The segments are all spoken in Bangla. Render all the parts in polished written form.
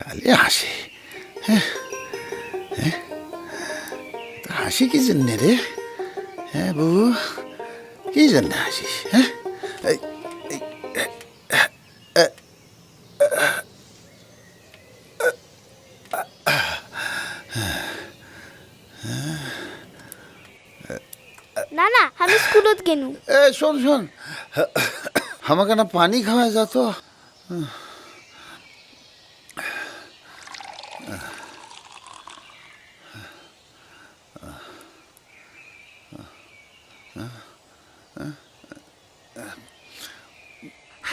খালি হাসি। হ্যাঁ, তা হাসি কি জন্যে রে? হ্যাঁ বাবু, কি জন্য হাসিস? হ্যাঁ, এই, এই, না না, আমি স্কুলত গেনু। শোন শোন, আমাকে না পানি খাওয়া যেত।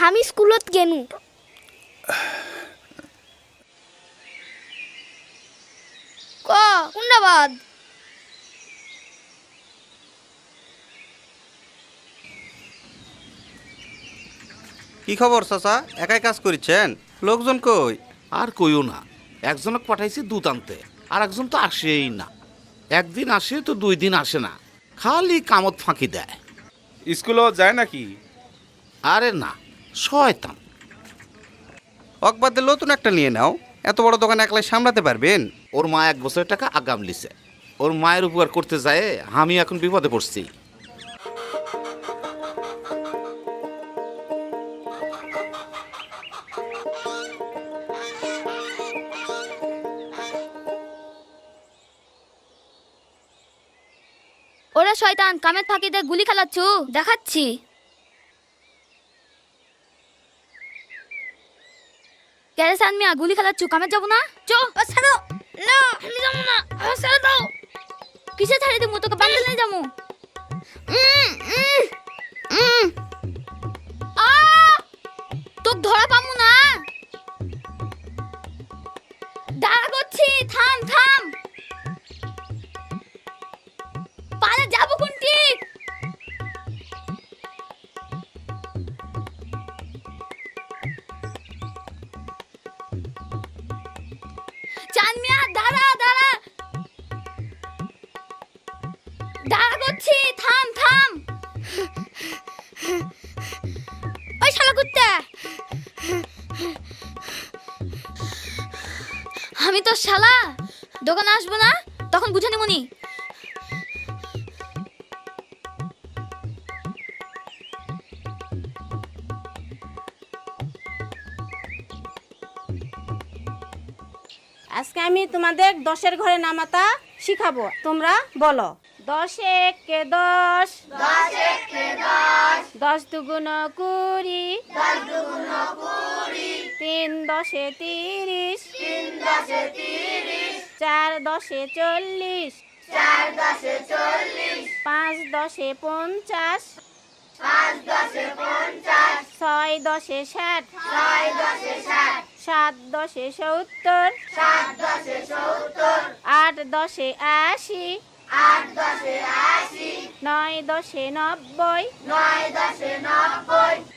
আমি স্কুলত গেনু। ক কুন্ডাবাদ। কি খবর চাচা, একাই কাজ করছেন? লোকজন কই? আর কইও না, একজনক পাঠাইছি দুধ আনতে, আর একজন তো আসেই না। একদিন আসে তো 2 দিন আসে না, খালি কামত ফাঁকি দেয়। স্কুলও যায় নাকি? আরে না, শয়তান। অকবাদে নতুন একটা নিয়ে নাও, এত বড় দোকান একলাই সামলাতে পারবেন? ওর মা 1 বছরের টাকা আগাম লিছে, ওর মায়ের উপকার করতে যায় আমি এখন বিপদে পড়ছি। ওরা শয়তান, কামের ফাঁকি দিয়ে গুলি খেলাচ্ছু, দেখাচ্ছি। কেরেসান মিয়া, গুলি খেলাচ্ছু, কামে যাবো না? চো ছাড়ো। না আমি যাবো না, ছেড়ে দাও। কিসে ছাড়ি দিমু? তোকে বান্ধে নিয়ে যাবো। তোকে ধরা পামু না। দাঁড়া করছি, থাম থাম। পালা যাবো কোনটি? চান মিয়া, দাঁড়া দাঁড়া। দাঁড়া করছি, থাম থাম। ওই শালা কুত্তা, আমি তো শালা দোকানে আসবো না, তখন বুঝে নেবনি। আজকে আমি তোমাদের 10-এর ঘরে নামাতা শিখাবো। তোমরা বলো 10 একে 10, 10 দুগুণ 20, 3 10 30, 4 10 40, 5 10 50, 6 10 60, 7 10 70, 8 10 80, 9 10 90,